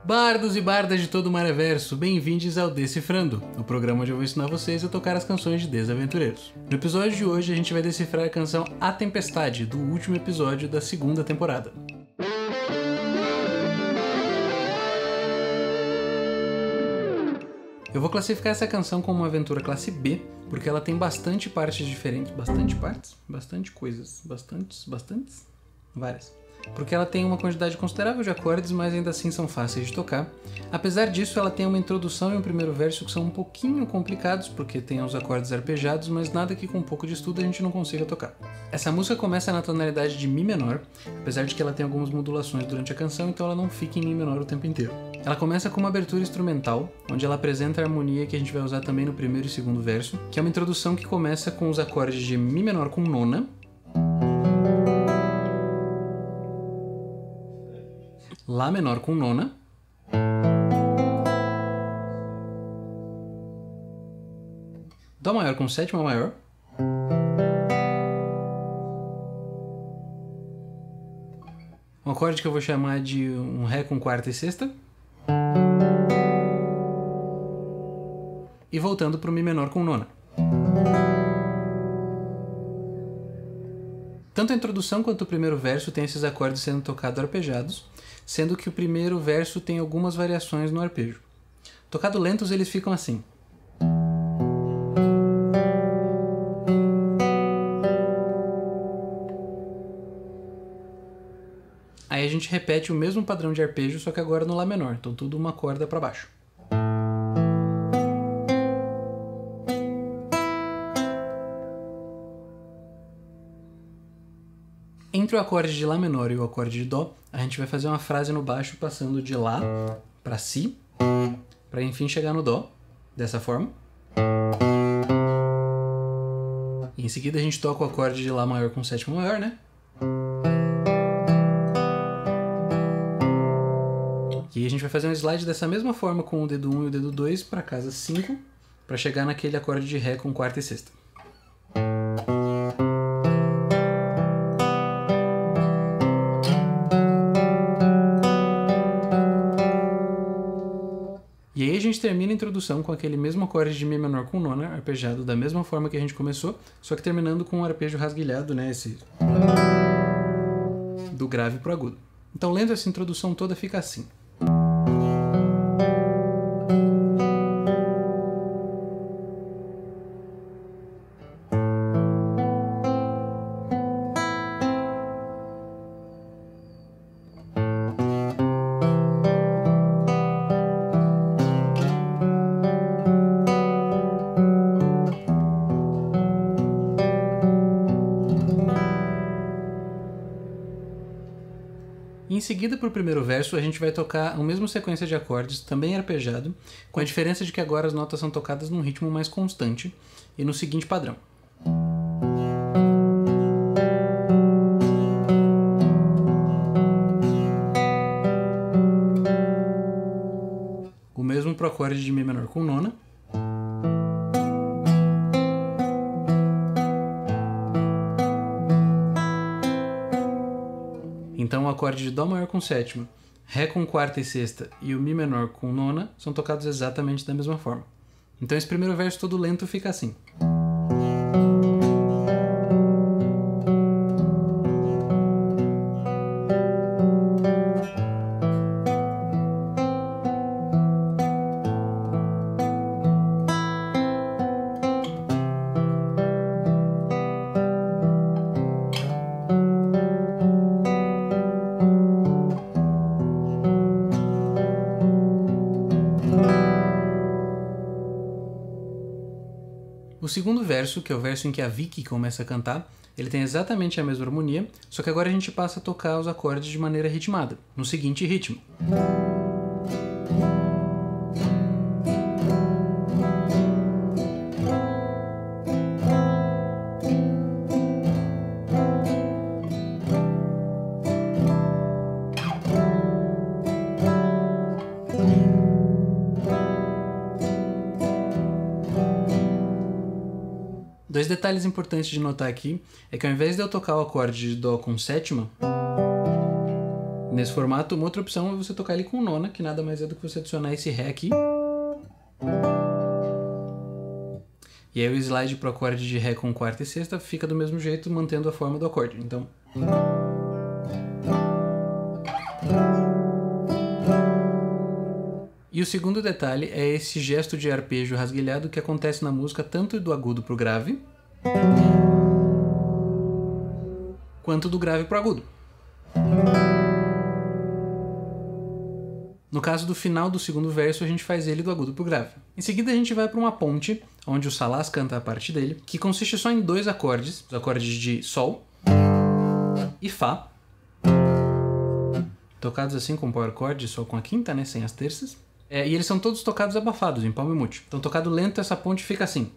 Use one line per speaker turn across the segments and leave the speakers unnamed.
Bardos e bardas de todo o Maraverso, bem-vindos ao Decifrando, o programa onde eu vou ensinar vocês a tocar as canções de desaventureiros. No episódio de hoje a gente vai decifrar a canção A Tempestade, do último episódio da segunda temporada. Eu vou classificar essa canção como uma aventura classe B, porque ela tem bastante partes diferentes. Bastante partes? Bastante coisas. Bastantes? Várias. Porque ela tem uma quantidade considerável de acordes, mas ainda assim são fáceis de tocar. Apesar disso, ela tem uma introdução e um primeiro verso que são um pouquinho complicados, porque tem os acordes arpejados, mas nada que com um pouco de estudo a gente não consiga tocar. Essa música começa na tonalidade de Mi menor, apesar de que ela tem algumas modulações durante a canção, então ela não fica em Mi menor o tempo inteiro. Ela começa com uma abertura instrumental, onde ela apresenta a harmonia que a gente vai usar também no primeiro e segundo verso, que é uma introdução que começa com os acordes de Mi menor com nona, Lá menor com nona, Dó maior com sétima maior, um acorde que eu vou chamar de um Ré com quarta e sexta, e voltando para o Mi menor com nona. Tanto a introdução quanto o primeiro verso tem esses acordes sendo tocados arpejados, sendo que o primeiro verso tem algumas variações no arpejo. Tocado lentos, eles ficam assim. Aí a gente repete o mesmo padrão de arpejo, só que agora no Lá menor, então tudo uma corda para baixo. Entre o acorde de Lá menor e o acorde de Dó, a gente vai fazer uma frase no baixo passando de Lá para Si, para enfim chegar no Dó, dessa forma. E em seguida a gente toca o acorde de Lá maior com sétima maior, né? E aí a gente vai fazer um slide dessa mesma forma com o dedo 1 e o dedo 2 para casa 5, para chegar naquele acorde de Ré com quarta e sexta. E aí a gente termina a introdução com aquele mesmo acorde de Mi menor com nona, arpejado da mesma forma que a gente começou, só que terminando com um arpejo rasguilhado, né, esse do grave pro agudo. Então, lendo essa introdução toda, fica assim. Em seguida, para o primeiro verso, a gente vai tocar a mesma sequência de acordes, também arpejado, com a diferença de que agora as notas são tocadas num ritmo mais constante e no seguinte padrão. O mesmo para o acorde de Mi menor com nona. Então o acorde de Dó maior com sétima, Ré com quarta e sexta e o Mi menor com nona são tocados exatamente da mesma forma. Então esse primeiro verso todo lento fica assim. O segundo verso, que é o verso em que a Vicky começa a cantar, ele tem exatamente a mesma harmonia, só que agora a gente passa a tocar os acordes de maneira ritmada, no seguinte ritmo. Dois detalhes importantes de notar aqui é que ao invés de eu tocar o acorde de Dó com sétima, Nesse formato, uma outra opção é você tocar ele com nona, que nada mais é do que você adicionar esse Ré aqui. E aí o slide pro acorde de Ré com quarta e sexta fica do mesmo jeito, mantendo a forma do acorde. Então... E o segundo detalhe é esse gesto de arpejo rasguilhado que acontece na música tanto do agudo pro grave, quanto do grave pro agudo. No caso do final do segundo verso, a gente faz ele do agudo pro grave. Em seguida, a gente vai para uma ponte, onde o Salas canta a parte dele, que consiste só em dois acordes, os acordes de Sol e Fá, tocados assim com power chord, só com a quinta, né, sem as terças. E eles são todos tocados abafados, em palm mute. Então, tocado lento, essa ponte fica assim.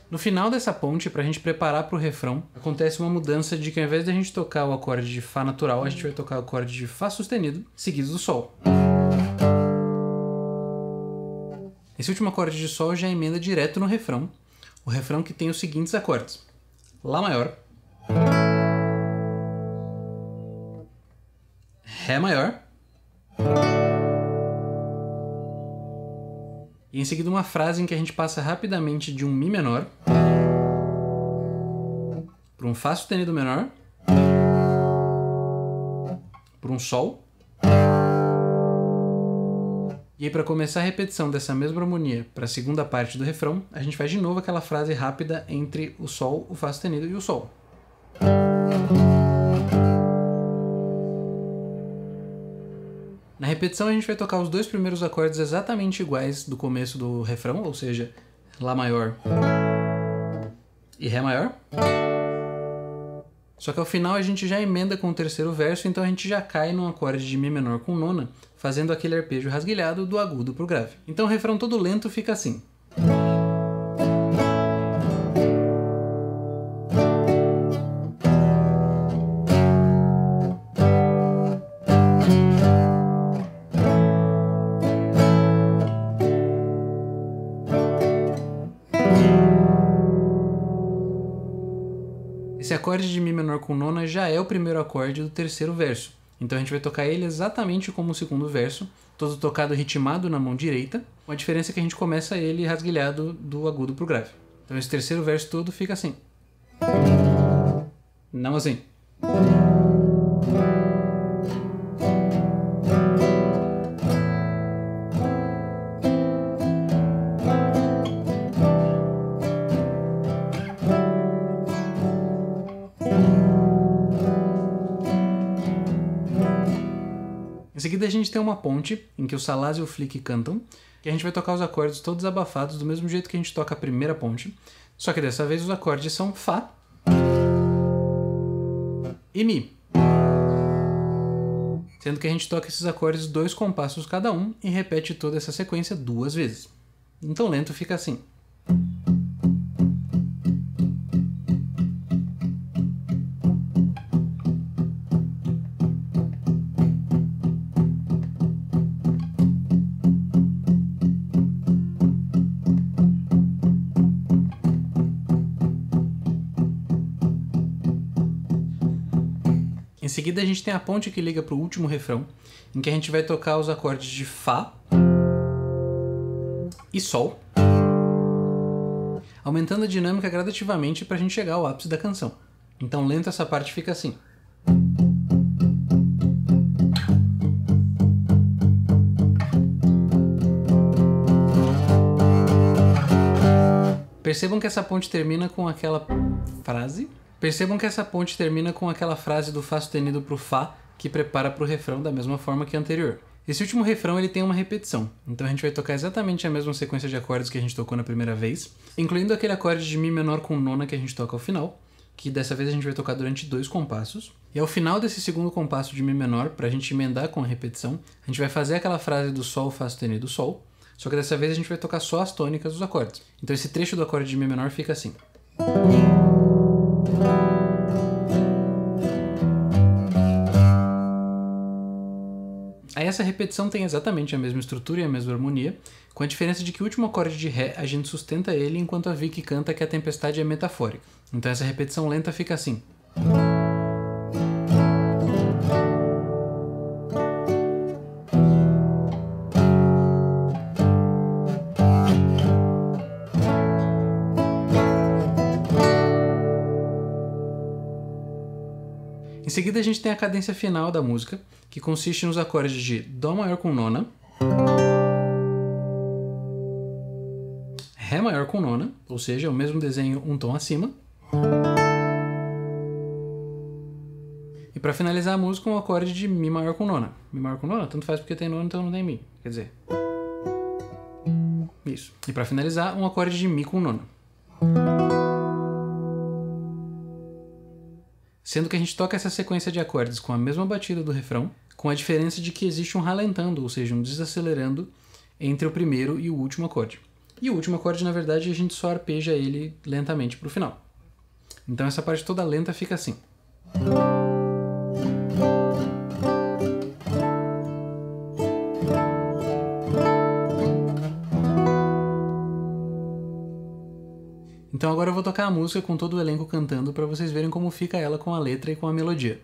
No final dessa ponte, para a gente preparar para o refrão, acontece uma mudança de que ao invés de a gente tocar o acorde de Fá natural, a gente vai tocar o acorde de Fá sustenido, seguido do Sol. Esse último acorde de Sol já emenda direto no refrão, o refrão que tem os seguintes acordes: Lá maior, Ré maior, e em seguida uma frase em que a gente passa rapidamente de um Mi menor para um Fá sustenido menor, para um Sol. E aí, para começar a repetição dessa mesma harmonia para a segunda parte do refrão, a gente faz de novo aquela frase rápida entre o Sol, o Fá sustenido e o Sol. Na repetição, a gente vai tocar os dois primeiros acordes exatamente iguais do começo do refrão, ou seja, Lá maior e Ré maior. Só que ao final a gente já emenda com o terceiro verso, então a gente já cai num acorde de Mi menor com nona, fazendo aquele arpejo rasguilhado do agudo pro grave. Então o refrão todo lento fica assim. Esse acorde de Mi menor com nona já é o primeiro acorde do terceiro verso. Então a gente vai tocar ele exatamente como o segundo verso, todo tocado ritmado na mão direita, com a diferença que a gente começa ele rasguilhado do agudo pro grave. Então esse terceiro verso todo fica assim. Não assim. Em seguida a gente tem uma ponte, em que o Salas e o Flick cantam, que a gente vai tocar os acordes todos abafados do mesmo jeito que a gente toca a primeira ponte, só que dessa vez os acordes são Fá e Mi. Sendo que a gente toca esses acordes 2 compassos cada um e repete toda essa sequência 2 vezes. Então lento fica assim. Em seguida a gente tem a ponte que liga para o último refrão, em que a gente vai tocar os acordes de Fá e Sol, aumentando a dinâmica gradativamente para a gente chegar ao ápice da canção. Então lento essa parte fica assim. Percebam que essa ponte termina com aquela frase. Do Fá sustenido pro Fá, que prepara pro refrão da mesma forma que a anterior. Esse último refrão ele tem uma repetição, então a gente vai tocar exatamente a mesma sequência de acordes que a gente tocou na primeira vez, incluindo aquele acorde de Mi menor com nona que a gente toca ao final, que dessa vez a gente vai tocar durante 2 compassos. E ao final desse segundo compasso de Mi menor, pra gente emendar com a repetição, a gente vai fazer aquela frase do Sol, Fá sustenido, Sol, Só que dessa vez a gente vai tocar só as tônicas dos acordes. Então esse trecho do acorde de Mi menor fica assim. Aí essa repetição tem exatamente a mesma estrutura e a mesma harmonia, com a diferença de que o último acorde de Ré a gente sustenta ele enquanto a Vicky canta que a tempestade é metafórica. Então essa repetição lenta fica assim. Em seguida a gente tem a cadência final da música, que consiste nos acordes de Dó maior com nona, Ré maior com nona, ou seja, o mesmo desenho um tom acima, e para finalizar a música um acorde de Mi maior com nona. Mi maior com nona, tanto faz porque tem nona, então não tem Mi, quer dizer... Isso. E para finalizar, um acorde de Mi com nona. Sendo que a gente toca essa sequência de acordes com a mesma batida do refrão, com a diferença de que existe um ralentando, ou seja, um desacelerando entre o primeiro e o último acorde. E o último acorde, na verdade, a gente só arpeja ele lentamente para o final. Então essa parte toda lenta fica assim. Então agora eu vou tocar a música com todo o elenco cantando para vocês verem como fica ela com a letra e com a melodia.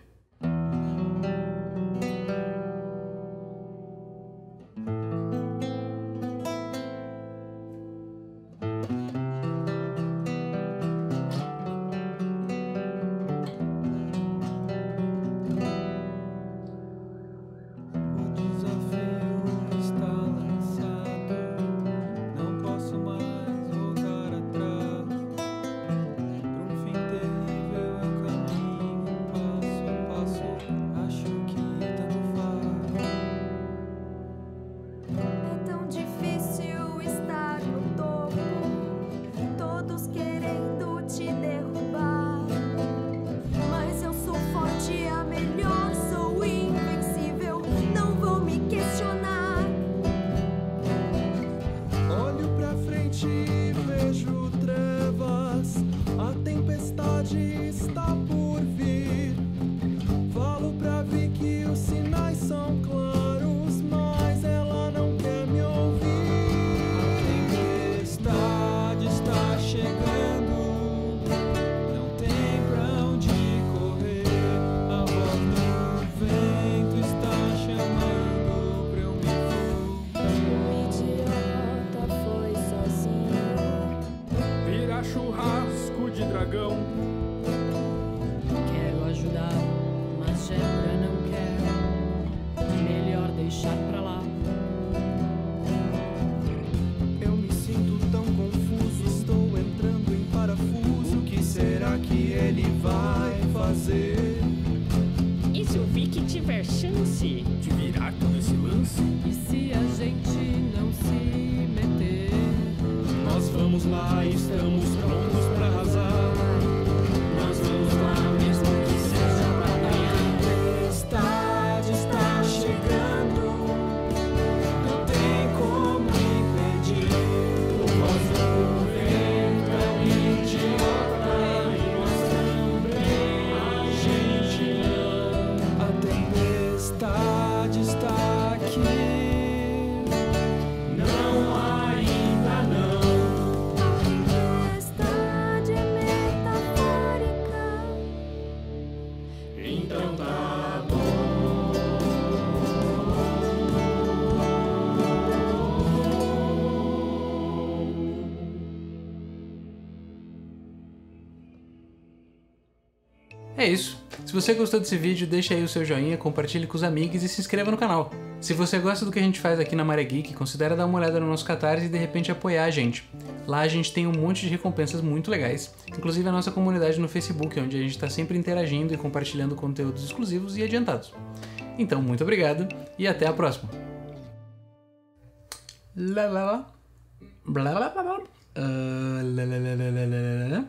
Quero ajudar, mas Débora não quer. Melhor deixar pra lá.
Eu me sinto tão confuso, estou entrando em parafuso. O que será que ele vai fazer?
E se o Vicky tiver chance
De virar todo esse lance?
E se a gente não se meter?
Nós vamos lá, estamos prontos pra arrasar. Nós vamos lá, mesmo que seja pra ganhar. A tempestade está chegando, não tem como impedir. O voz do vento é um idiota e nós também, a gente não. A tempestade está aqui. Não, ainda não.
Tempestade metafórica.
Então tá bom.
É isso. Se você gostou desse vídeo, deixa aí o seu joinha, compartilhe com os amigos e se inscreva no canal. Se você gosta do que a gente faz aqui na Maré Geek, considere dar uma olhada no nosso Catarse e de repente apoiar a gente. Lá a gente tem um monte de recompensas muito legais, inclusive a nossa comunidade no Facebook, onde a gente está sempre interagindo e compartilhando conteúdos exclusivos e adiantados. Então, muito obrigado e até a próxima. Blá, blá, blá. Blá, blá, blá, blá. Lá, lá, lá, lá, lá, lá, lá.